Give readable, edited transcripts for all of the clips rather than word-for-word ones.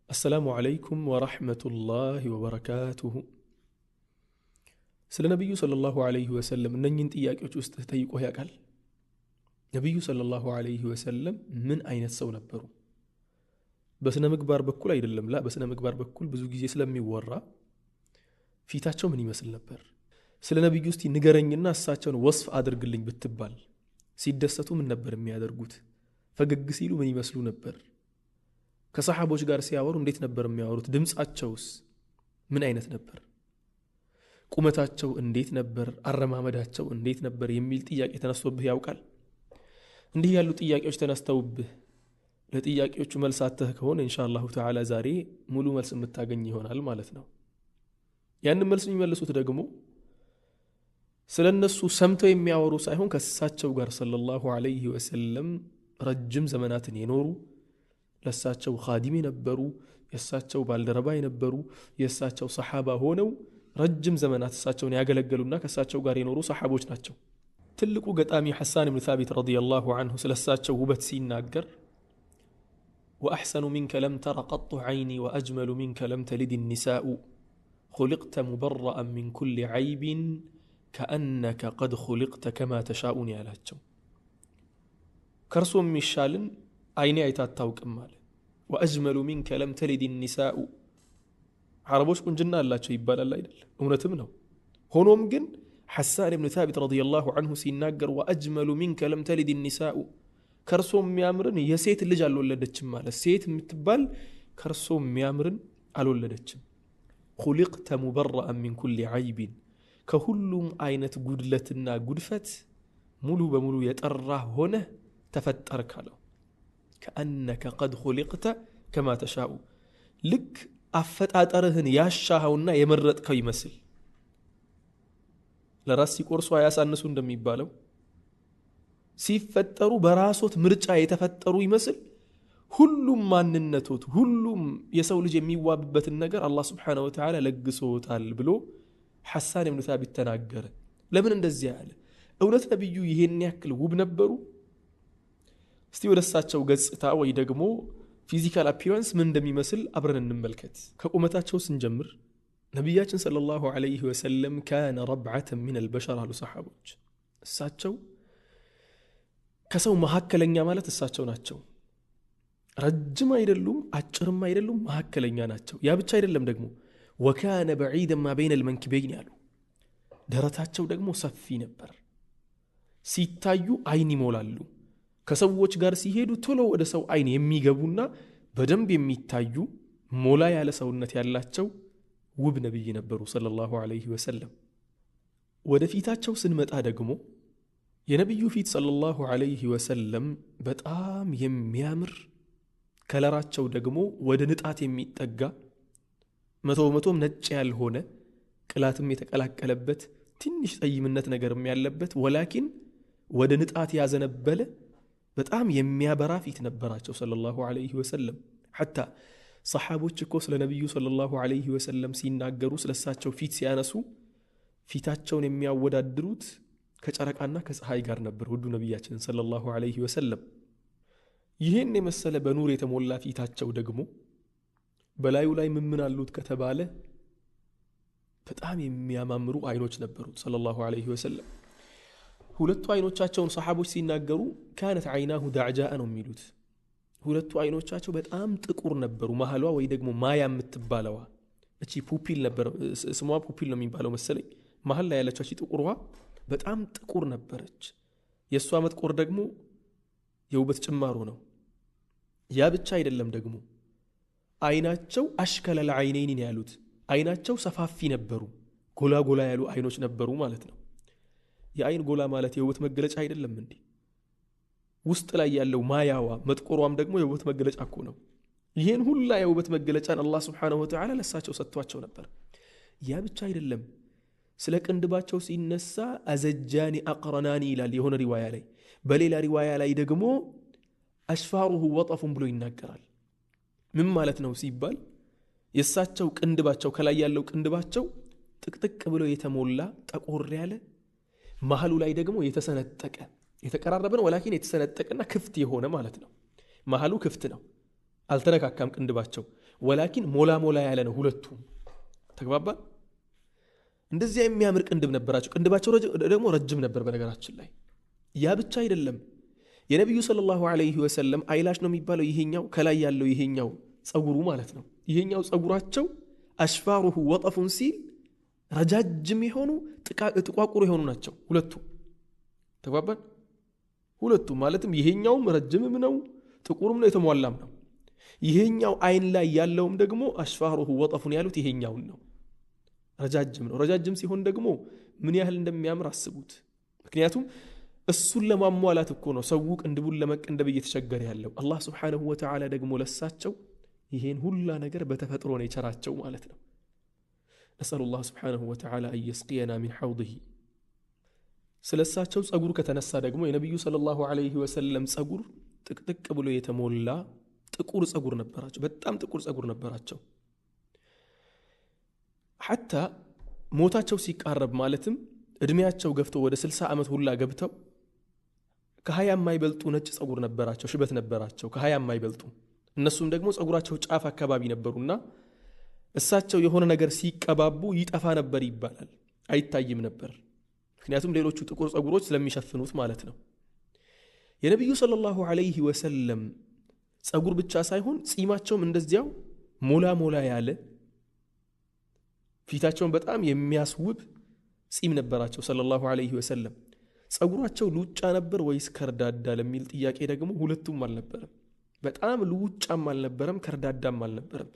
السلام عليكم ورحمة الله وبركاته. سل نبي صلى الله عليه وسلم ننين تياكيوچ ውስጥ ተጠይቆ ያውቃል? ነብዩ ሰለላሁ ዐለይሂ ወሰለም ምን አይነት ሰው ነበሩ? በስነ ምግባር በኩል አይደለም በስነ ምግባር በኩል ብዙ ጊዜ ስለሚወራ ፊታቸው ምን ይመስል ነበር? ስለ ነብዩ እስቲ ንገረኝና እሳቸውን ወስፍ አድርግልኝ ብትባል ሲደሰቱ ምን ነበር የሚያደርጉት? ፈገግ ሲሉ ምን ይመስሉ ነበር? ከሰሃቦች ጋር ሲያወሩ እንዴት ነበር የሚያወሩት? ድምጻቸውስ ምን አይነት ነበር? ቁመታቸው እንዴት ነበር? አረማመዳቸው እንዴት ነበር? የሚል ጥያቄ ተነስቶብህ ያውቃል? እንዲህ ያሉ ጥያቄዎች ተነስተውብህ ለጥያቄዎቹ መልስ አጥተህ ከሆነ ኢንሻአላሁ ተዓላ ዛሬ ሙሉ መልስ የምታገኝ ይሆናል ማለት ነው። ያንን መልስ የሚመልሱት ደግሞ ስለነሱ ሰምተው የሚያወሩ ሳይሆን ከእሳቸው ጋር ሰለላሁ ዐለይሂ ወሰለም ረጅም ዘመናትን የኖሩ ለእሳቸው ኻዲም የነበሩ የእሳቸው ባልደረባ የነበሩ የእሳቸው ሰሓባ ሆነው ረጅም ዘመናት እሳቸውን ያገለገሉና ከእሳቸው ጋር የኖሩ ሰሓቦች ናቸው። ትልቁ ገጣሚ ሐሳን ብን ሳቢት ረዲየላሁ ዐንሁ ስለ እሳቸው ውበት ሲናገር وأحسن منك لم تر قط عيني وأجمل منك لم تلد النساء خلقت مبرأ من كل عيب كأنك قد خلقت كما تشاء ያላቸው ከርሶም ይሻልን አይኔ አይታ አታውቅም አለ። وأجمل منك لم تلد النساء عربوش ቁንጅና አላቸው ይባላል አይደል? እውነትም ነው። ሆኖም ግን ሐሳን ብን ሳቢት ረዲየላሁ ዐንሁ ሲናገር وأجمل منك لم تلد النساء ከርሶም የሚያምርን የሴት ልጅ አልወለደችም ማለት ሴት የምትባል ከርሶም የሚያምርን አልወለደችም። خلقت مبرأ من كل عيب ከሁሉም አይነት ጉድለትና ጉድፈት ሙሉ በሙሉ የጠራህ ሆነ ተፈጠርክ አለው። كأنك قد خلقت كما تشاء ልክ አፈጣጠርህን ያሻኸውና የመረጥከው ይመስል ለራስ ሲቆርሱ አያሳንሱ እንደሚባለው ሲፈጠሩ በራሶት ምርጫ የተፈጠሩ ይመስል ሁሉም ማንነቶት ሁሉም የሰው ልጅ የሚዋብበትን ነገር አላህ Subhanahu Wa Ta'ala ለግሶታል ብሎ ሐሳን ብን ሳቢት ተናገረ። ለምን እንደዚህ ያለ? እውነት ነብዩ ይሄን ያክል ውብ ነበሩ? እስቲ ወደሳቸው ገጽታ ወይ ደግሞ ፊዚካል አፒራንስ ምን እንደሚመስል አብረን እንመልከት። ከቁመታቸው ስንጀምር ነብያችን ሰለላሁ ዐለይሂ ወሰለም كان ربعة من البشر አሉ ሰሃቦች። እሳቸው ከሰው መሐከለኛ ማለት እሳቸው ናቸው። ረጅም አይደሉም፣ አጭርም አይደሉም፣ መሐከለኛ ናቸው። ያ ብቻ አይደለም ደግሞ وكان بعيدا ما بين المنكبين ያሉ ደረታቸው ደግሞ ሰፊ ነበር። ሲታዩ አይን ይሞላሉ። ከሰዎች ጋር ሲሄዱ ቶሎ ወደ ሰው አይን የሚገቡና በደንብ የሚታዩ ሞላ ያለ ሰውነት ያላቸው ውብ ነብይ ነበሩ ሰለላሁ ዐለይሂ ወሰለም። ወደፊታቸው ስንመጣ ደግሞ የነብዩ ፊት ሰለላሁ ዐለይሂ ወሰለም በጣም የሚያምር ከለራቸው ደግሞ ወደ ንጣት የሚጠጋ መቶም ነጭ ያልሆነ ቅላትም የተቀላቀለበት ትንሽ ጠይምነት ነገርም ያለበት ወላኪን ወደ ንጣት ያዘነበለ በጣም የሚያበራ ፊት ነበራቸው ሰለላሁ ዐለይሂ ወሰለም። حتى ሰሃቦች እኮ ስለ ነብዩ ሰለላሁ ዐለይሂ ወሰለም ሲናገሩ ስለሳቸው ፊት ሲያነሱ ፊታቸውን የሚያወዳድሩት ከጨረቃና ከፀሐይ ጋር ነበር ውዱ ነብያችን ሰለላሁ ዐለይሂ ወሰለም። ይሄን የመሰለ በኑር የተሞላ ፊታቸው ደግሞ በላዩ ላይ ምን አሉት ከተባለ በጣም የሚያማምሩ አይኖች ነበሩት ሰለላሁ ዐለይሂ ወሰለም። ሁለቱ አይኖቻቸውን ሰሃቦች ሲናገሩ كانت عيناه دعجاء ነው የሚሉት። ሁለቱ አይኖቻቸው በጣም ጥቁር ነበሩ። መሐሏ ወይ ደግሞ ማያ የምትባለዋ እቺ ፑፒል ነበር፣ ስሟ ፑፒል ነው የሚባለው መሰለኝ። መሐል ላይ ያለችው እቺ ጥቁርዋ በጣም ጥቁር ነበረች። የሷ መጥቆር ደግሞ የውበት ጭማሮ ነው። ያ ብቻ አይደለም ደግሞ አይናቸው አሽከለ العينين ያሉት አይናቸው ሰፋፊ ነበሩ። ጎላ ጎላ ያሉ አይኖች ነበሩ ማለት ነው። የአይን ጎላ ማለት የውበት መገለጫ አይደለም እንዴ? ውስጥ ላይ ያለው ማያዋ መጥቆሯም ደግሞ የውበት መገለጫ እኮ ነው። ይሄን ሁላ የውበት መገለጫን አላህ Subhanahu Wa Ta'ala ለሳቸው ሰጥቷቸው ነበር። ያ ብቻ አይደለም። ስለ ቅንድባቸው ሲነሳ አዘጃኒ አቅረናኒ ይላል የሆነ ሪዋያ ላይ። በሌላ ሪዋያ ላይ ደግሞ አሽፋሩሁ ወጠፉን ብሎ ይናገራል። ምን ማለት ነው ሲባል የሳቸው ቅንድባቸው ከላይ ያለው ቅንድባቸው ጥቅጥቅ ብሎ የተሞላ ጠቆር ያለ መሐሉ ላይ ደግሞ የተሰነጠቀ የተቀራረበ ነው ወላኪን የተሰነጠቀና ክፍት የሆነ ማለት ነው። መሐሉ ክፍት ነው፣ አልተነካካም ቅንድባቸው። ወላኪን ሞላ ሞላ ያለ ነው ሁለቱም ተግባባን እንደዚህ የሚያምር ቅንድብ ነበራቸው ቅንድባቸው ደግሞ ረጅም ነበር በነገራችን ላይ ያ ብቻ አይደለም የነብዩ ሰለላሁ ዐለይሂ ወሰለም አይላሽ ነው የሚባለው ይሄኛው ከላይ ያለው ይሄኛው ጸጉሩ ማለት ነው ይሄኛው ጸጉራቸው አሽፋሩሁ ወጠፉን ሲል ረጃጅም የሆኑ ጥቋቁር የሆኑ ናቸው ሁለቱ ተግባባን ሁለቱ ማለትም ይሄኛውም ረጅምም ነው ጥቁርም ነው የተሟላም ነው ይሄኛው አይን ላይ ያለውም ደግሞ አሽፋሩሁ ወጠፉን ያሉት ይሄኛው ነው ረጃጅም ሲሆን ደግሞ ምን ያህል እንደሚያምር አስቡት ምክንያቱም እሱን ለማሟላት እኮ ነው ሰው ቅንድቡን ለመቀንደብ እየተቸገረ ያለው አላህ Subhanahu Wa Ta'ala ደግሞ ለሳቸው ይሄን ሁላ ነገር በተፈጥሮ ነው የቸራቸው ማለት ነው نسأل الله سبحانه وتعالى أن يسقينا من حوضه ስለሳቸው ጸጉር ከተነሳ ደግሞ የነብዩ ሰለላሁ ዐለይሂ ወሰለም ጸጉር ጥቅጥቅ ብሎ የተሞላ ጥቁር ጸጉር ነበራቸው በጣም ጥቁር ጸጉር ነበራቸው حتى ሞታቸው ሲቃረብ ማለትም እድሜያቸው ገፍቶ ወደ 60 ዓመት ሁላ ገብተው ከ20 የማይበልጡ ነጭ ጸጉር ነበራቸው ሽበት ነበራቸው ከ20 የማይበልጡ እነሱም ደግሞ ጸጉራቸው ጫፍ አካባቢ ነበሩና እሳቸው የሆነ ነገር ሲቀባቡ ይጠፋ ነበር ይባላል አይታይም ነበር ምክንያቱም ሌሎቹ ጥቁር ጸጉሮች ስለሚሸፍኑት ማለት ነው የነብዩ ሰለላሁ ዐለይሂ ወሰለም ጸጉር ብቻ ሳይሆን ጺማቸውም እንደዚያው ሞላ ያለ ፊታቸውን በጣም የሚያስውብ ጺም ነበራቸው ሰለላሁ ዐለይሂ ወሰለም ጸጉራቸው ሉጫ ነበር ወይስ ከርዳዳ ለሚል ጥያቄ ደግሞ ሁለቱም አልነበረም በጣም ሉጫም አልነበረም ከርዳዳም አልነበረም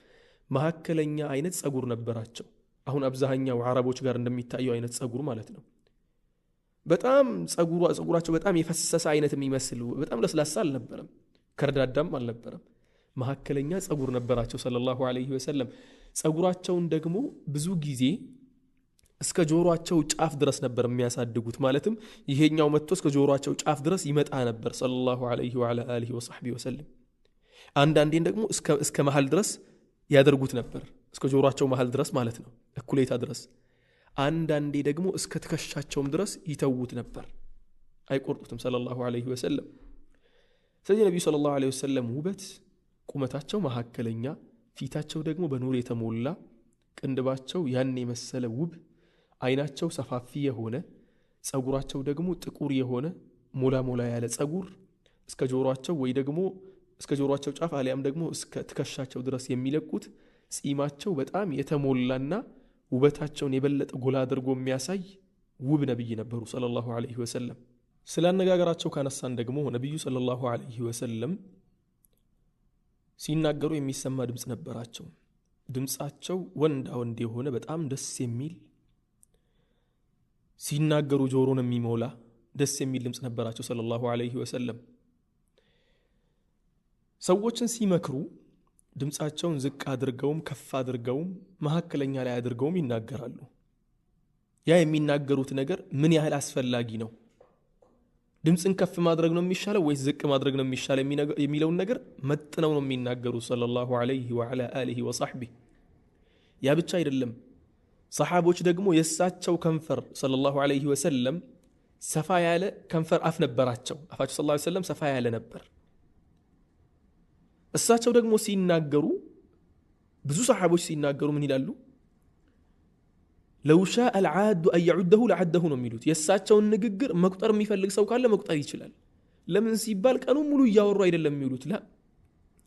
መሐከለኛ አይነት ጸጉር ነበራቸው አሁን አብዛኛው አረቦች ጋር እንደሚታየው አይነት ጸጉር ማለት ነው በጣም ጸጉራቸው በጣም የፈሰሰ አይነት የሚመስል በጣም ለስላሳ አልነበረም ከርዳዳም አልነበረም መሐከለኛ ጸጉር ነበራቸው ሰለላሁ ዐለይሂ ወሰለም ጸጉራቸውን ደግሞ ብዙ ጊዜ እስከ ጆሮአቸው ጫፍ ድረስ ነበር የሚያሳድጉት ማለትም ይሄኛው መጥቶ እስከ ጆሮአቸው ጫፍ ድረስ ይመጣ ነበር ሰለላሁ ዐለይሂ ወዐላ አሊሂ ወሰህቢሂ ወሰለም አንዳንዴ ደግሞ እስከ መሃል ድረስ ያደርጉት ነበር እስከ ጆሮአቸው መሃል ድረስ ማለት ነው እኩሌታ ድረስ አንዳንዴ ደግሞ እስከ ትከሻቸውም ድረስ ይተውት ነበር አይቆርጡትም ሰለላሁ ዐለይሂ ወሰለም ስለዚህ ነብዩ ሰለላሁ ዐለይሂ ወሰለም ውበት ቁመታቸው መሐከለኛ ፊታቸው ደግሞ በኑር የተሞላ ቅንድባቸው ያን የመሰለ ውብ አይናቸው ሰፋፊ የሆነ ጸጉራቸው ደግሞ ጥቁር የሆነ ሞላ ያለ ጸጉር እስከ ጆሮአቸው ወይ ደግሞ እስከ ጆሮአቸው ጫፍ አሊያም ደግሞ እስከ ትከሻቸው ድረስ የሚለቁት ጺማቸው በጣም የተሞላና ውበታቸውን የበለጠ ጎላ አድርጎ የሚያሳይ ውብ ነብይ ነበሩ ሰለላሁ ዐለይሂ ወሰለም ስላነጋገራቸው ካነሳን ደግሞ ነብዩ ሰለላሁ ዐለይሂ ወሰለም ሲናገሩ የሚሰማ ድምጽ ነበራቸው ድምጻቸው ወንድ የሆነ በጣም ደስ የሚል ሲናገሩ ጆሮን የሚሞላ ደስ የሚል ድምጽ ነበራቸው ሰለላሁ ዐለይሂ ወሰለም ሰዎችን ሲመክሩ ድምጻቸውን ዝቅ አድርገውም ከፍ አድርገውም መሐከለኛ ላይ አድርገውም ይናገራሉ ያ የሚናገሩት ነገር ምን ያህል አስፈላጊ ነው ድምጽን ከፍ ማድረግ ነው የሚሻለው ወይስ ዝቅ ማድረግ ነው የሚሻለው የሚለው ነገር መጥነው ነው የሚናገሩ ሰለላሁ ዐለይሂ ወዐላ አሊሂ ወሰህቢሂ ያ ብቻ አይደለም ሰሃቦች ደግሞ የሳቸው ከንፈር ሰለላሁ ዐለይሂ ወሰለም ሰፋ ያለ ከንፈር አፍ ነበራቸው አፋቸው ሰለላሁ ዐለይሂ ወሰለም ሰፋ ያለ ነበር እሳቸው ደግሞ ሲናገሩ ብዙ ሰሃቦች ሲናገሩ ምን ይላሉ لو شاء العاد أن يعده لعده ነው የሚሉት የሳቸውን ንግግር መቁጠር የሚፈልግ ሰው ካለ መቁጠር ይችላል ለምን ሲባል ቀኑ ሙሉ ያወሩ አይደለም የሚሉት ላ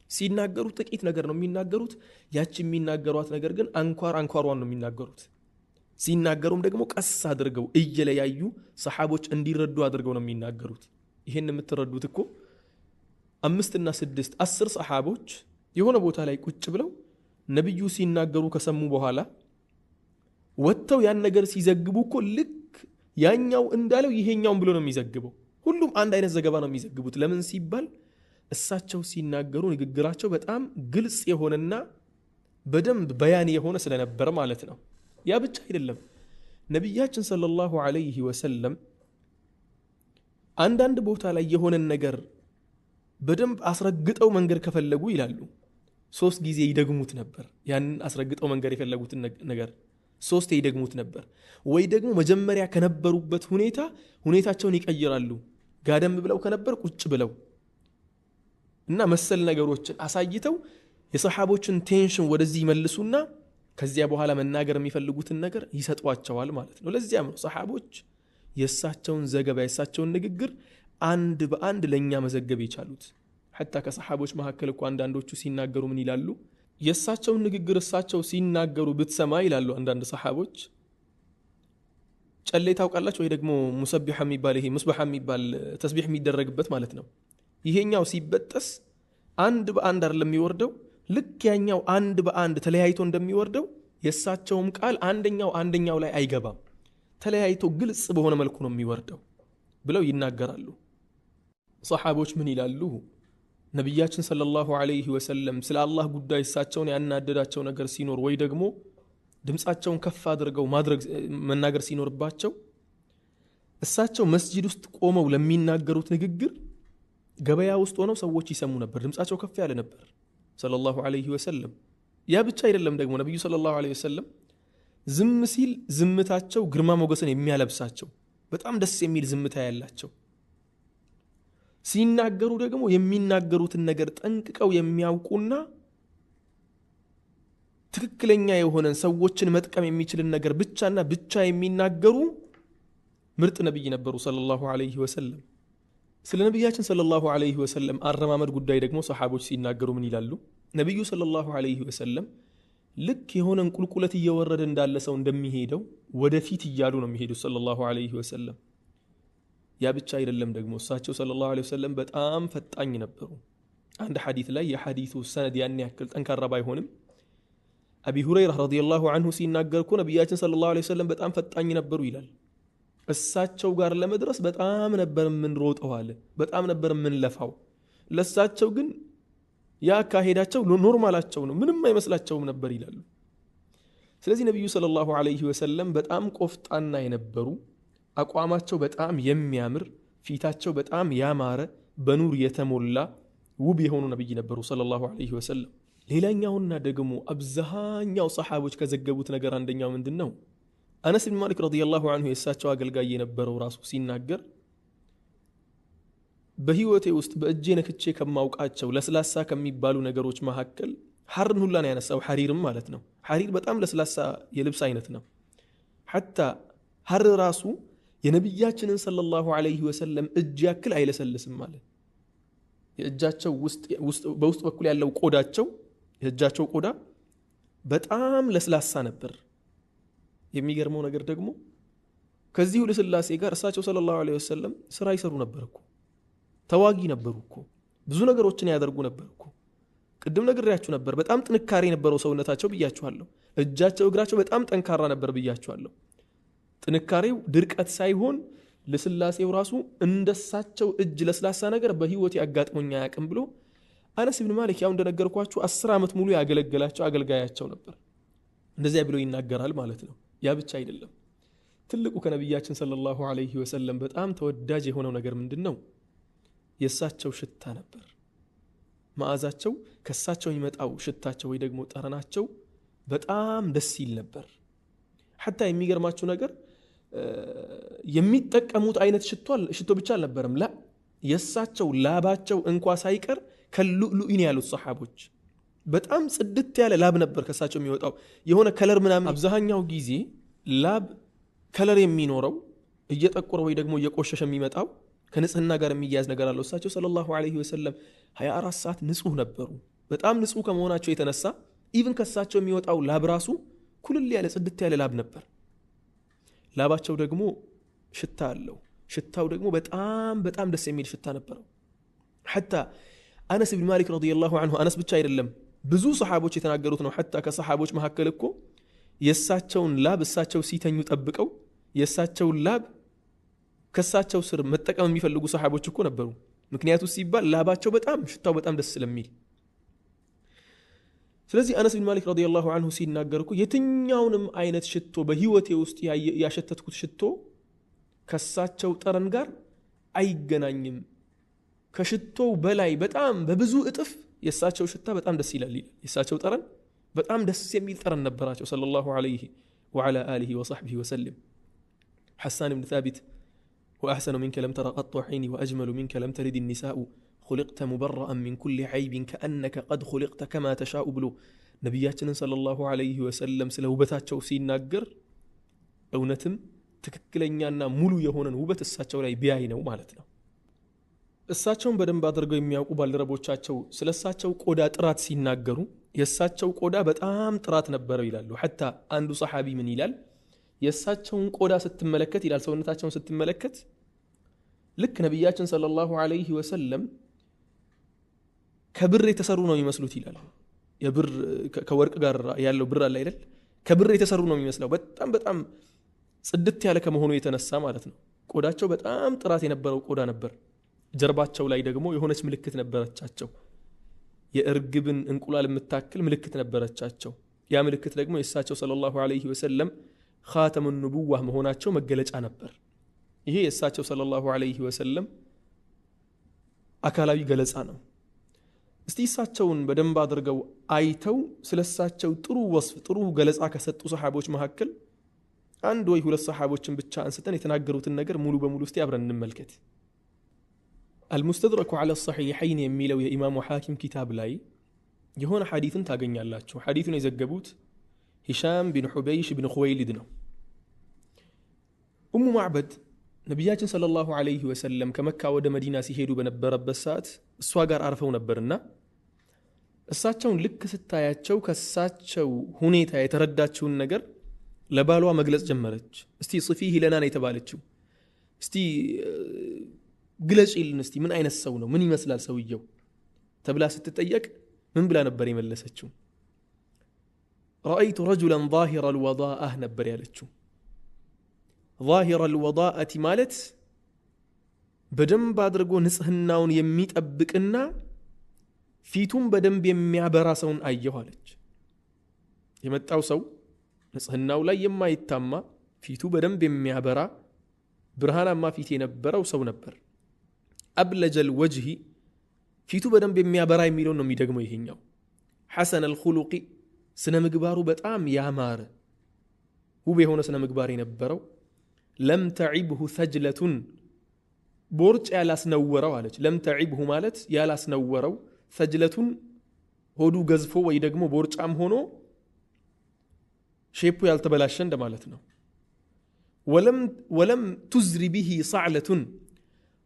ሲናገሩ ጥቂት ነገር ነው የሚናገሩት ያቺ የሚናገሯት ነገር ግን አንኳሯን ነው የሚናገሩት ሲናገሩም ደግሞ ቀስ አድርገው እየለያዩ ሰሃቦች እንዲረዱ አድርገው ነው የሚናገሩት ይሄን የምትረዱት እኮ 5 እና 6 10 ሰሃቦች የሆነ ቦታ ላይ ቁጭ ብለው ነብዩ ሲናገሩ ከሰሙ በኋላ ወጥተው ያን ነገር ሲዘግቡ እኮ ልክ ያኛው እንዳለው ይሄኛውን ብሎ ነው የሚዘግበው ሁሉም አንድ አይነት ዘገባ ነው የሚዘግቡት ለምን ሲባል እሳቸው ሲናገሩ ንግግራቸው በጣም ግልጽ የሆነና በደንብ በያን የሆነ ስለነበር ማለት ነው ያ ብቻ አይደለም ነብያችን ሰለላሁ ዐለይሂ ወሰለም አንዳንድ ቦታ ላይ የሆነ ነገር በደንብ አስረግጠው መንገር ከፈለጉ ይላሉ 3 ጊዜ ይደግሙት ነበር ያን አስረግጠው መንገር የፈለጉት ነገር 3 ይደግሙት ነበር ወይ ደግሞ መጀመሪያ ከነበሩበት ሁኔታቸውን ይቀይራሉ ጋደም ብለው ከነበር ቁጭ ብለው እና መሰል ነገሮችን አሳይተው የሰሓቦችን ቴንሽን ወደዚህ ይመልሱና ከዚያ በኋላ መናገር የሚፈልጉትን ነገር ይሰጧቸዋል ማለት ነው። ለዚያም ነው ሰሓቦች የእሳቸውን ዘገባ የእሳቸውን ንግግር አንድ በአንድ ለእኛ መዘገብ የቻሉት። ሐታ ከሰሓቦች መካከል እኮ አንዳንዶቹ ሲናገሩ ምን ይላሉ? የእሳቸውን ንግግር እሳቸው ሲናገሩ ብትሰማ ይላሉ አንዳንድ ሰሓቦች፣ ጨሌ ታውቃላችሁ ወይ ደግሞ ሙሰቢሕ የሚባል ይሄ ሙስበሓ የሚባል ተስቢሕ የሚደረግበት ማለት ነው። ይሄኛው ሲበጠስ አንድ በአንድ አይደለም የሚወርደው፣ ልክ ያኛው አንድ በአንድ ተለያይቶ እንደሚወርደው የእሳቸውም ቃል አንደኛው ላይ አይገባም፣ ተለያይቶ ግልጽ በሆነ መልኩ ነው የሚወርደው ብለው ይናገራሉ። ሰሓቦች ምን ይላሉ? ነቢያችን ሰለላሁ ዐለይሂ ወሰለም ስለ አላህ ጉዳይ እሳቸውን ያናደዳቸው ነገር ሲኖር ወይ ደግሞ ድምፃቸውን ከፍ አድርገው መናገር ሲኖርባቸው እሳቸው መስጂድ ውስጥ ቆመው ለሚናገሩት ንግግር ገበያ ውስጥ ሆነው ሰዎች ይሰሙ ነበር። ድምፃቸው ከፍ ያለ ነበር ሰለላሁ ዐለይሂ ወሰለም። ያ ብቻ አይደለም ደግሞ ነቢዩ ሰለላሁ ዐለይሂ ወሰለም ዝም ሲል ዝምታቸው ግርማ ሞገስን የሚያለብሳቸው በጣም ደስ የሚል ዝምታ ያላቸው፣ ሲናገሩ ደግሞ የሚናገሩትን ነገር ጠንቅቀው የሚያውቁና ትክክለኛ የሆነን ሰዎችን መጥቀም የሚችልን ነገር ብቻና ብቻ የሚናገሩ ምርጥ ነብይ ነበሩ ሰለላሁ ዐለይሂ ወሰለም። ስለ ነቢያችን ሰለላሁ ዐለይሂ ወሰለም አረማመድ ጉዳይ ደግሞ ሰሓቦች ሲናገሩ ምን ይላሉ? ነቢዩ ሰለላሁ ዐለይሂ ወሰለም ልክ የሆነን ቁልቁለት እየወረደ እንዳለ ሰው እንደሚሄደው ወደፊት እያሉ ነው የሚሄዱት ሰለላሁ ዐለይሂ ወሰለም። ያ ብቻ አይደለም ደግሞ እሳቸው ሰለላሁ ዐለይሂ ወሰለም በጣም ፈጣኝ ነበሩ። አንድ ሐዲት ላይ የሐዲቱ ሰነድ ያን ያክል ጠንካራ ባይሆንም አቢ ሁረይራ ረዲየላሁ ዐንሁ ሲናገር እኮ ነቢያችን ሰለላሁ ዐለይሂ ወሰለም በጣም ፈጣኝ ነበሩ ይላል። እሳቸው ጋር ለመድረስ በጣም ነበር የምንሮጠው አለ፣ በጣም ነበር የምንለፋው። ለእሳቸው ግን ያ አካሄዳቸው ኖርማላቸው ነው፣ ምንም አይመስላቸውም ነበር ይላሉ። ስለዚህ ነቢዩ ሰለላሁ ዐለይሂ ወሰለም በጣም ቆፍጣና የነበሩ፣ አቋማቸው በጣም የሚያምር፣ ፊታቸው በጣም ያማረ፣ በኑር የተሞላ ውብ የሆኑ ነብይ ነበሩ ሰለላሁ ዐለይሂ ወሰለም። ሌላኛውና ደግሞ አብዛኛው ሰሓቦች ከዘገቡት ነገር አንደኛው ምንድን ነው? አነስ ብን ማሊክ ረዲየላሁ ዐንሁ የእሳቸው አገልጋይ የነበረው ራሱ ሲናገር በህይወቴ ውስጥ በእጄ ነክቼ ከማውቃቸው ለስላሳ ከሚባሉ ነገሮች መካከል ሐርን ሁላ ነው ያነሳው። ሐሪርም ማለት ነው። ሐሪር በጣም ለስላሳ የልብስ አይነት ነው። ሐታ ሐር ራሱ የነቢያችንን ሰለላሁ ዐለይሂ ወሰለም እጅ ያክል አይለሰልስም ማለት። የእጃቸው በውስጥ በኩል ያለው ቆዳቸው የእጃቸው ቆዳ በጣም ለስላሳ ነበር። የሚገርመው ነገር ደግሞ ከዚሁ ለስላሴ ጋር እሳቸው ሰለላሁ ዐለይሂ ወሰለም ስራ ይሰሩ ነበር እኮ፣ ተዋጊ ነበሩ እኮ፣ ብዙ ነገሮችን ያደርጉ ነበር እኮ። ቅድም ነግሬያችሁ ነበር በጣም ጥንካሬ የነበረው ሰውነታቸው ብያችኋለሁ። እጃቸው እግራቸው በጣም ጠንካራ ነበር ብያችኋለሁ። ጥንካሬው ድርቀት ሳይሆን ለስላሴው ራሱ እንደሳቸው እጅ ለስላሳ ነገር በህይወት ያጋጥሞኛ ያቅም ብሎ አነስ ብን ማሊክ ያው እንደነገርኳችሁ 10 ዓመት ሙሉ ያገለገላቸው አገልጋያቸው ነበር። እንደዚያ ብሎ ይናገራል ማለት ነው። ያ ብቻ አይደለም። ትልቁ ከነቢያችን ሰለላሁ ዐለይሂ ወሰለም በጣም ተወዳጅ የሆነው ነገር ምንድነው? የእሳቸው ሽታ ነበር። መዓዛቸው፣ ከእሳቸው የሚመጣው ሽታቸው ወይ ደግሞ ጠረናቸው በጣም ደስ ይል ነበር። ሐታ የሚገርማችሁ ነገር የሚጠቀሙት አይነት ሽቶ ብቻ አልነበረም። ላ የእሳቸው ላባቸው እንኳ ሳይቀር ከሉሉኢን ያሉት ሰሓቦች በጣም ጽድት ያለ ላብ ነበር ከእሳቸው የሚወጣው። የሆነ ከለር ምናምን አብዛኛው ጊዜ ላብ ከለር የሚኖረው እየጠቆረ ወይ ደግሞ እየቆሸሸ የሚመጣው ከንጽህና ጋር የሚያያዝ ነገር አለው። እሳቸው ሰለላሁ ዐለይሂ ወሰለም 24 ሰዓት ንጹህ ነበሩ። በጣም ንጹህ ከመሆናቸው የተነሳ ኢቭን ከእሳቸው የሚወጣው ላብ ራሱ ኩልል ያለ ጽድት ያለ ላብ ነበር። ላባቸው ደግሞ ሽታ አለው። ሽታው ደግሞ በጣም በጣም ደስ የሚል ሽታ ነበረው። ሐታ አነስ ብን ማሊክ ረዲየላሁ ዐንሁ፣ አነስ ብቻ አይደለም ብዙ ሰሓቦች የተናገሩት ነው። ሐታ ከሰሓቦች መካከል እኮ የእሳቸውን ላብ እሳቸው ሲተኙ ጠብቀው የእሳቸውን ላብ ከእሳቸው ስር መጠቀም የሚፈልጉ ሰሓቦች እኮ ነበሩ። ምክንያቱ ሲባል ላባቸው በጣም ሽታው በጣም ደስ ስለሚል። ስለዚህ አነስ ብን ማሊክ ረዲየላሁ ዐንሁ ሲናገር እኮ የትኛውንም አይነት ሽቶ በህይወቴ ውስጥ ያሸተትኩት ሽቶ ከእሳቸው ጠረን ጋር አይገናኝም። ከሽቶው በላይ በጣም በብዙ እጥፍ የእሳቸው ሽታ በጣም ደስ ይላል። የእሳቸው ጠረን በጣም ደስ የሚል ጠረን ነበራቸው ሰለላሁ ዐለይሂ ወዐላ አሊሂ ወሰሕቢሂ ወሰለም። ሐሳን ብን ታቢት ወአሕሰኑ ሚንከ ለም ተረ ቀጡ ዐይኒ ወአጅመሉ ሚንከ ለም ተሊድ ኒሳኡ خلقت مبرأ من كل عيب كأنك قد خلقت كما تشاء بلو نبياتنا صلى الله عليه وسلم ስለ ውበታቸው ሲናገር እውነትም ትክክለኛና ሙሉ የሆነን ውበት እሳቸው ላይ ቢያይ ነው ማለት ነው። እሳቸውን በደንብ አድርገው የሚያውቁ ባልደረቦቻቸው ስለሳቸው ቆዳ ጥራት ሲናገሩ የሳቸው ቆዳ በጣም ጥራት ነበረው ይላሉ። حتى አንዱ ሰሃቢ ምን ይላል የሳቸውን ቆዳ ስትመለከት ይላል ሰውነታቸውን ስትመለከት ልክ ነብያችን ሰለላሁ ዐለይሂ ወሰለም ከብር የተሰሩ ነው የሚመስሉት ይላል። የብር ከወርቅ ጋር ያለው ብር አለ አይደል? ከብር የተሰሩ ነው የሚመስለው በጣም በጣም ጽድት ያለ ከመሆኑ የተነሳ ማለት ነው። ቆዳቸው በጣም ጥራት የነበረው ቆዳ ነበር። ጀርባቸው ላይ ደግሞ የሆነች ምልክት ነበረቻቸው። የእርግብን እንቁላል የምታክል ምልክት ነበረቻቸው። ያ ምልክት ደግሞ የእሳቸው ሰለላሁ ዐለይሂ ወሰለም ኻተሙ ኑቡዋህ መሆናቸው መገለጫ ነበር። ይሄ የእሳቸው ሰለላሁ ዐለይሂ ወሰለም አካላዊ ገለጻ ነው። እስቲ እሳቸውን በደንብ አድርገው አይተው ስለሳቸው ጥሩ ወስፍ ጥሩ ገለጻ ከሰጡ ሰሃቦች መካከል አንድ ወይ ሁለት ሰሃቦችን ብቻ አንስተን የተናገሩትን ነገር ሙሉ በሙሉ እስቲ አብረን እንመልከት። المستدرك على الصحيحين የሚለው የኢማሙ ሐኪም ኪታብ ላይ የሆነ ሐዲስን ታገኛላችሁ። ሐዲሱን የዘገቡት ሂሻም ቢን ሑበይሽ ቢን ኹወይሊድ ነው። ኡሙ ማዕበድ ነብያችን ሰለላሁ ዐለይሂ ወሰለም ከመካ ወደ መዲና ሲሄዱ በነበረበት ሰዓት እሷ ጋር አርፈው ነበርና እሳቸውን ልክ ስታያቸው ከሳቸው ሁኔታ የተረዳችውን ነገር ለባሏ መግለጽ ጀመረች። እስቲ ጽፊህ ለና ነው የተባለችው። እስቲ ግለጪልን እስቲ ምን አይነት ሰው ነው ምን ይመስላል ሰውየው ተብላ ስትጠየቅ ምን ብላ ነበር የመለሰችው? رأيت رجلا ظاهر الوضاءة ነበር ያለችው። ظاهر الوضاءة ማለት በደንብ አድርጎ ንጽህናውን የሚጠብቅና ፊቱን በደንብ የሚያበራ ሰውን አየሁ አለች። የመጣው ሰው ንጽህናው ላይ የማይታማ ፊቱ በደንብ የሚያበራ ብርሃናማ ፊት የነበረው ሰው ነበር። أبلج الوجه ፊቱ በደንብ የሚያበራ የሚለው ነው የሚደግመው ይሄኛው። حسن الخلق ስነ ምግባሩ በጣም ያማረ ውብ የሆነ ስነ ምግባር የነበረው لم تعبه ثجلة ቦርጭ ያላስነወረው አለች። لم تعبه ማለት ያላስነወረው ثجلة ሆዱ ገዝፎ ወይ ደግሞ ቦርጫም ሆኖ ሼፑ ያልተበላሸ እንደማለት ነው። ولم تزري به صعلة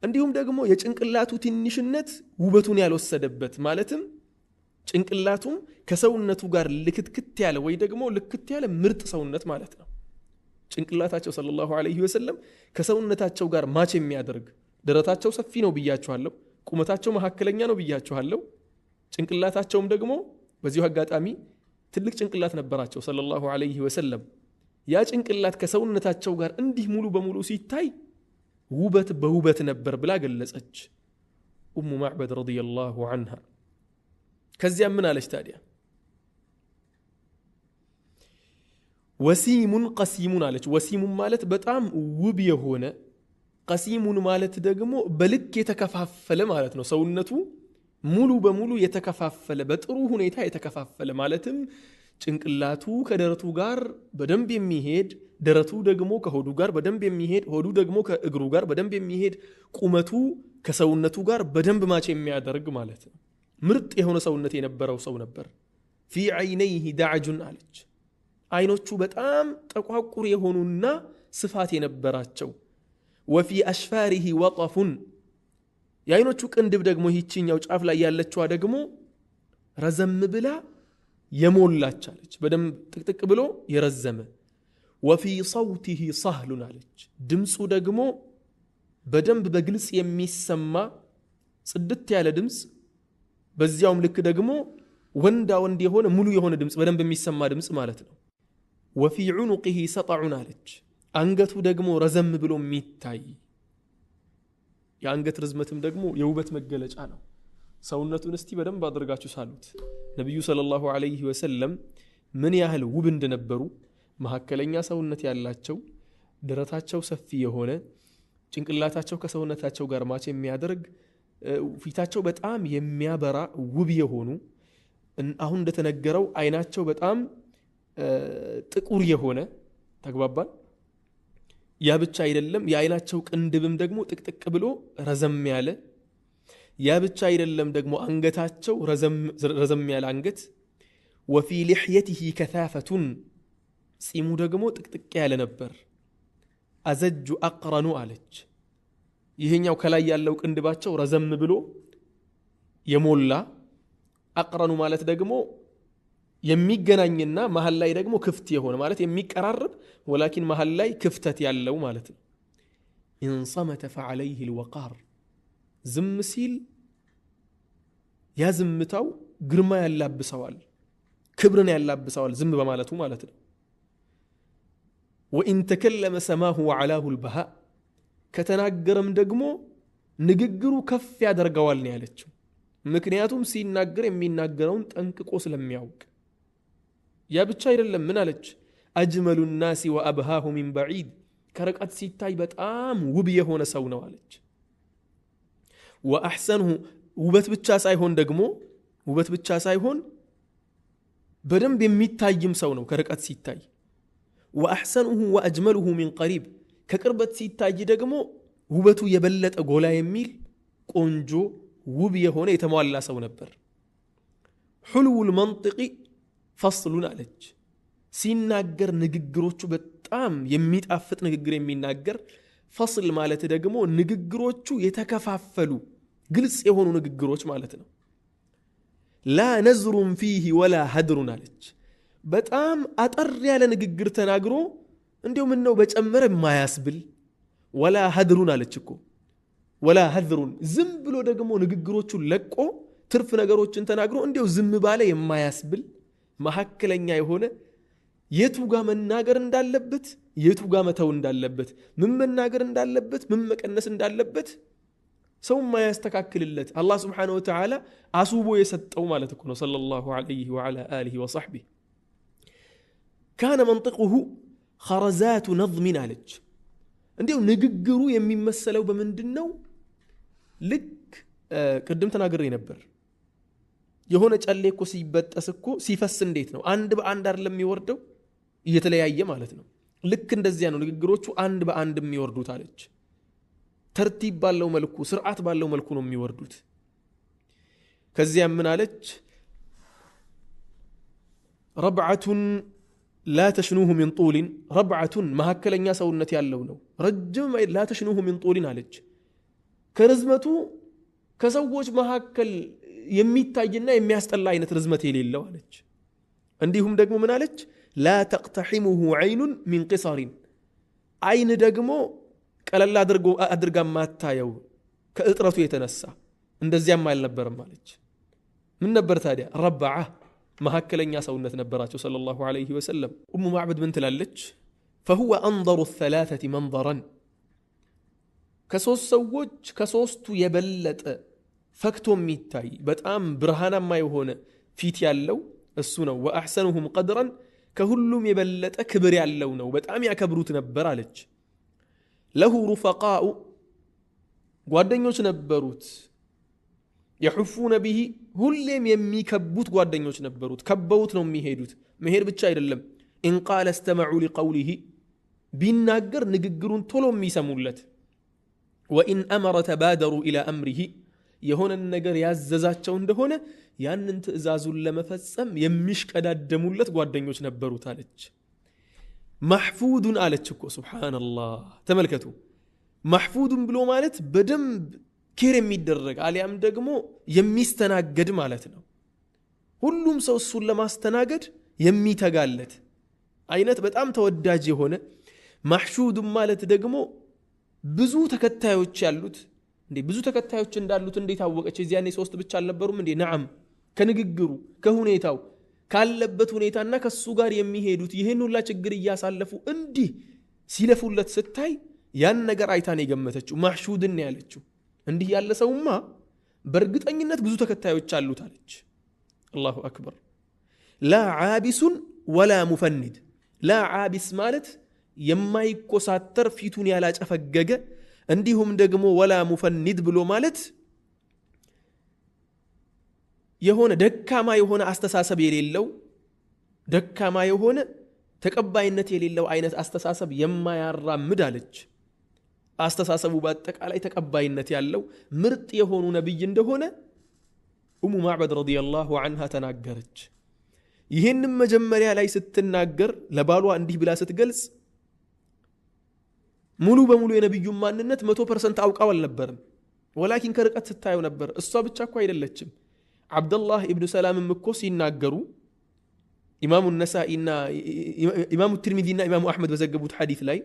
እንዲሁም ደግሞ የጭንቅላቱ ትንሽነት ውበቱን ያልወሰደበት ማለትም ጭንቅላቱም ከሰውነቱ ጋር ልክትክት ያለ ወይ ደግሞ ልክት ያለ ምርጥ ሰውነት ማለት ነው። ጭንቅላታቸው ሰለላሁ ዐለይሂ ወሰለም ከሰውነታቸው ጋር ማች የሚያደርግ ደረታቸው ሰፊ ነው ብያችኋለሁ። ቁመታቸው መካከለኛ ነው ብያችኋለሁ። ጭንቅላታቸውም ደግሞ በዚሁ አጋጣሚ ትልቅ ጭንቅላት ነበራቸው ሰለላሁ ዐለይሂ ወሰለም። ያ ጭንቅላት ከሰውነታቸው ጋር እንዲህ ሙሉ በሙሉ ሲታይ ውበት በውበት ነበር ብላ ገለጸች ኡሙ ማዕበድ ረዲየላሁ ዐንሃ። ከዚያ ምን አለች ታዲያ? ወሲሙን ቀሲሙን አለች። ወሲሙን ማለት በጣም ውብ የሆነ ቀሲሙን ማለት ደግሞ በልክ የተከፋፈለ ማለት ነው። ሰውነቱ ሙሉ በሙሉ የተከፋፈለ በጥሩ ሁኔታ የተከፋፈለ ማለትም ጭንቅላቱ ከደረቱ ጋር በደንብ የሚሄድ ደረቱ ደግሞ ከሆዱ ጋር በደንብ የሚሄድ ሆዱ ደግሞ ከእግሩ ጋር በደንብ የሚሄድ ቁመቱ ከሰውነቱ ጋር በደንብ ማች የሚያደርግ ማለት ነው። ምርጥ የሆነ ሰውነት የነበረው ሰው ነበር። ፊ ዐይነይሂ ዳዕጁን አለች። አይኖቹ በጣም ጠቋቁር የሆኑና ስፋት የነበራቸው። ወፊ አሽፋሪሂ ወጠፉን የአይኖቹ ቅንድብ ደግሞ ይህችኛው ጫፍ ላይ ያለችዋ ደግሞ ረዘም ብላ የሞላች አለች። በደንብ ጥቅጥቅ ብሎ የረዘመ። ወፊ ሰውቲሂ ሰህሉን አለች። ድምፁ ደግሞ በደንብ በግልጽ የሚሰማ ጽድት ያለ ድምፅ፣ በዚያውም ልክ ደግሞ ወንዳ ወንድ የሆነ ሙሉ የሆነ ድምፅ በደንብ የሚሰማ ድምፅ ማለት ነው። ወፊ ዑኑቂሂ ሰጠዑን አለች። አንገቱ ደግሞ ረዘም ብሎ የሚታይ። የአንገት ርዝመትም ደግሞ የውበት መገለጫ ነው። ሰውነቱን እስቲ በደንብ አድርጋችሁ ሳሉት። ነቢዩ ሰለላሁ ዐለይሂ ወሰለም ምን ያህል ውብ እንደነበሩ መካከለኛ ሰውነት ያላቸው፣ ደረታቸው ሰፊ የሆነ፣ ጭንቅላታቸው ከሰውነታቸው ጋር ማች የሚያደርግ፣ ፊታቸው በጣም የሚያበራ ውብ የሆኑ፣ አሁን እንደተነገረው አይናቸው በጣም ጥቁር የሆነ ተግባባን። ያ ብቻ አይደለም፣ የአይናቸው ቅንድብም ደግሞ ጥቅጥቅ ብሎ ረዘም ያለ፣ ያ ብቻ አይደለም ደግሞ አንገታቸው ረዘም ያለ አንገት وفي لحيته كثافة ጺሙ ደግሞ ጥቅጥቅ ያለ ነበር አዘጁ አቅረኑ አለች ይሄኛው ከላይ ያለው ቅንድባቸው ረዘም ብሎ የሞላ አቅረኑ ማለት ደግሞ የሚገናኝና መሃል ላይ ደግሞ ክፍት የሆነ ማለት የሚቀራረብ ولكن መሃል ላይ ክፍተት ያለው ማለት ነው إن صمت فعليه الوقار ዝም ሲል ያ ዝምታው ግርማ ያላብሰዋል ክብርን ያላብሰዋል ዝም በማለቱ ማለት ነው وإن تكلم سماه وعلاه البهاء ከተናገረም ደግሞ ንግግሩ ከፍ ያደርገዋል ነው ያለችው ምክንያቱም ሲናገር የሚናገረውን ጠንቅቆ ስለሚያውቅ ያ ብቻ አይደለም ምን አለች أجمل الناس وأبهاه من بعيد ከርቀት ሲታይ በጣም ውብ የሆነ ሰው ነው አለች وأحسنه ውበት ብቻ ሳይሆን በደንብ የሚታይም ሰው ነው ከርቀት ሲታይ وأحسنه وأجمله من قريب ከቅርበት ሲታይ ደግሞ ውበቱ የበለጠ ጎላ የሚል ቆንጆ ውብ የሆነ የተሟላ ሰው ነበር حلو المنطق فصل አለች ሲናገር ንግግሮቹ በጣም የሚጣፍጥ ንግግር የሚናገር فصل ማለት ደግሞ ንግግሮቹ የተከፋፈሉ ግልጽ የሆኑ ንግግሮች ማለት ነው لا نزر فيه ولا هدر አለች በጣም አጠር ያለ ንግግር ተናግሮ እንዴው ምን ነው በጨመረ ማያስብል ولا هدر አለች እኮ ولا هذر ዝም ብሎ ደግሞ ንግግሮቹን ለቆ ትርፍ ነገሮችን ተናግሮ እንዴው ዝም ባለ የማያስብል መሐከለኛ የሆነ የቱ ጋር መናገር እንዳለበት የቱ ጋር መተው እንዳለበት ምን መናገር እንዳለበት ምን መቀነስ እንዳለበት ሰው ማያስተካክልለት አላህ Subhanahu Wa Ta'ala አሱቦ የሰጠው ማለት እኮ ነው ሰለላሁ ዐለይሂ ወዐላ አሊሂ ወሰህቢሂ كان منطقه خرزات نظم አለች እንዴው ንግግሩ የሚመሰለው በምንድነው ልክ ቅድም ተናግሬ ነበር የሆነ ጨሌ እኮ ሲበጠስ እኮ ሲፈስ እንዴት ነው አንድ በአንድ አይደለም የሚወርደው እየተለያየ ማለት ነው ልክ እንደዚያ ነው ንግግሮቹ አንድ በአንድ የሚወርዱት አለች ተርቲብ ባለው መልኩ ስርዓት ባለው መልኩ ነው የሚወርዱት ከዚያም ምን አለች ربعة لا تشنوه من طول ربعة መሐከለኛ ሰውነት ያለው ነው ረጅም لا تشنوه من طول አለች ከርዝመቱ ከሰዎች መሐከል የሚታይና የሚያስጠላ አይነት ርዝመት የሌለው አለች እንዲሁም ደግሞ ምን አለች لا تقتحمه عين من قصر አይን ደግሞ ቀለል አድርጋ ማታየው ከእጥረቱ የተነሳ እንደዚያም አልነበረም አለች ምን ነበር ታዲያ ረብዓ መሐከለኛ ሰውነት ነበራቸው ሰለላሁ ዐለይሂ ወሰለም ኡሙ ማዕበድ ምን ትላለች فهو انظر الثلاثه منظرا ከሶስት ሰዎች ከሶስቱ የበለጠ ፈክቶ የሚታይ በጣም ብርሃናማ የሆነ ፊት ያለው እሱ ነው واحسنهم قدرا ከሁሉም የበለጠ ክብር ያለው ነው በጣም ያከብሩት ነበር አለች له رفقاء ጓደኞች ነበሩት يحفون به ሁሌም የሚከቡት ጓደኞች ነበሩት ከበውት ነው የሚሄዱት መሄድ ብቻ አይደለም ان قال استمعوا لقوله ቢናገር ንግግሩን ቶሎ የሚሰሙለት وان امر تبادروا الى امره የሆነ ነገር ያዘዛቸው እንደሆነ ያንን ትእዛዙን ለመፈጸም የሚሽቀዳደሙለት ጓደኞች ነበሩት አለች محفوظ አለች እኮ ሱብሃንአላህ ተመልከቱ محفوظ ብሎ ማለት በደንብ ኬር የሚደረግ አሊያም ደግሞ የሚስተናገድ ማለት ነው ሁሉም ሰው እሱን ለማስተናገድ የሚተጋለት አይነት በጣም ተወዳጅ የሆነ محشود ማለት ደግሞ ብዙ ተከታዮች ያሉት እንዴ ብዙ ተከታዮች እንዳሉት እንዴት አወቀች እዚያኔ ሶስት ብቻ አልነበሩም እንዴ ነዓም ከንግግሩ ከሁኔታው ካለበት ሁኔታና ከሱ ጋር የሚሄዱት ይሄን ሁላ ችግር ያሳለፉ እንዲህ ሲለፉለት ስታይ ያን ነገር አይታን የገመተችው محشودን ያለችው እንዲህ ያለ ሰውማ በርግጠኝነት ብዙ ተከታዮች አሉት አለች አላሁ አክበር لا عابس ولا مفند لا عابس ማለት የማይቆሳተር ፊቱን ያላጨፈገገ እንዲሁም ደግሞ ولا مفند ብሎ ማለት የሆነ ደካማ የሆነ አስተሳሰብ የሌለው ደካማ የሆነ ተቀባይነት የሌለው አይነት አስተሳሰብ የማያራምድ አለች አስተሳሰቡ በአጠቃላይ ተቀባይነት ያለው ምርጥ የሆኑ ነብይ እንደሆነ ኡሙ ማዕበድ ረዲየላሁ ዐንሃ ተናገረች። ይህንም መጀመሪያ ላይ ስትናገር ለባሏ እንዲህ ብላ ስትገልጽ ሙሉ በሙሉ የነብዩን ማንነት 100% አውቃው አልነበረም። ወላኪን ከርቀት ስታየው ነበር። እሷ ብቻ እኮ አይደለችም። አብደላህ ኢብኑ ሰላምም እኮ ሲናገሩ ኢማሙ ነሳኢና ኢማሙ ትርሚዚና ኢማሙ አሕመድ በዘገቡት ሐዲስ ላይ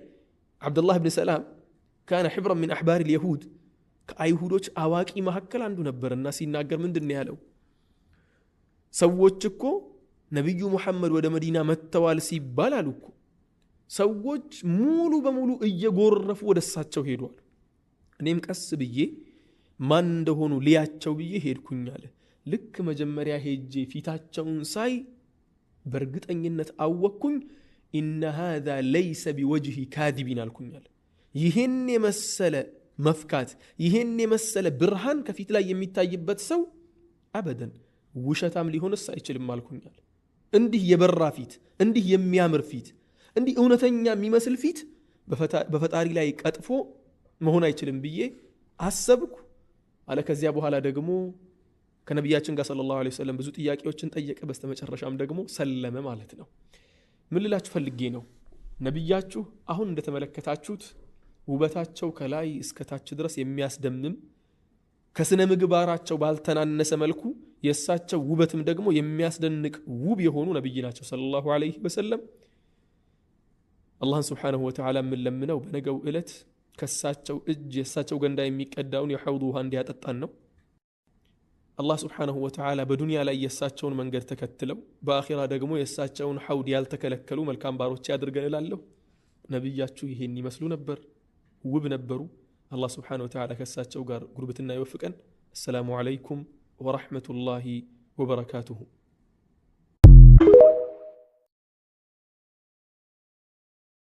አብደላህ ኢብኑ ሰላም ካነ ሕብረን ሚን አሕባር ልየሁድ ከአይሁዶች አዋቂ መካከል አንዱ ነበርና ሲናገር ምንድን ነው ያለው? ሰዎች እኮ ነቢዩ ሙሐመድ ወደ መዲና መጥተዋል ሲባል አሉ እኮ ሰዎች ሙሉ በሙሉ እየጎረፉ ወደ እሳቸው ሄዷል። እኔም ቀስ ብዬ ማን እንደሆኑ ሊያቸው ብዬ ሄድኩኝ አለ። ልክ መጀመሪያ ሄጄ ፊታቸውን ሳይ በእርግጠኝነት አወቅኩኝ። ኢነ ሃዛ ለይሰ ቢወጅሂ ካዚቢን አልኩኝ አለ። ይህን የመሰለ መፍካት፣ ይህን የመሰለ ብርሃን ከፊት ላይ የሚታይበት ሰው አበደን ውሸታም ሊሆንስ አይችልም አልኩኝ አለ። እንዲህ የበራ ፊት፣ እንዲህ የሚያምር ፊት፣ እንዲህ እውነተኛ የሚመስል ፊት በፈጣሪ ላይ ቀጥፎ መሆን አይችልም ብዬ አሰብኩ አለ። ከዚያ በኋላ ደግሞ ከነቢያችን ጋር ሰለላሁ ዐለይሂ ወሰለም ብዙ ጥያቄዎችን ጠየቀ። በስተመጨረሻም ደግሞ ሰለመ ማለት ነው። ምን ልላችሁ ፈልጌ ነው? ነቢያችሁ አሁን እንደተመለከታችሁት ውበታቸው ከላይ እስከ ታች ድረስ የሚያስደምም ከስነ ምግባራቸው ባልተናነሰ መልኩ የእሳቸው ውበትም ደግሞ የሚያስደንቅ ውብ የሆኑ ነቢይ ናቸው ሰለላሁ ዐለይሂ ወሰለም። አላህን ስብሓነሁ ወተዓላ የምንለምነው በነገው ዕለት ከእሳቸው እጅ የእሳቸው ገንዳ የሚቀዳውን የሐውድ ውሃ እንዲያጠጣን ነው። አላህ ስብሓነሁ ወተዓላ በዱንያ ላይ የእሳቸውን መንገድ ተከትለው በአኺራ ደግሞ የእሳቸውን ሐውድ ያልተከለከሉ መልካም ባሮች ያድርገን እላለሁ። ነቢያችሁ ይሄን ይመስሉ ነበር፣ ውብ ነበሩ። አላህ ስብሓነሁ ወተዓላ ከእሳቸው ጋር ጉርብትና ይወፍቀን። አሰላሙ ዐለይኩም ወረሕመቱላሂ ወበረካቱሁ።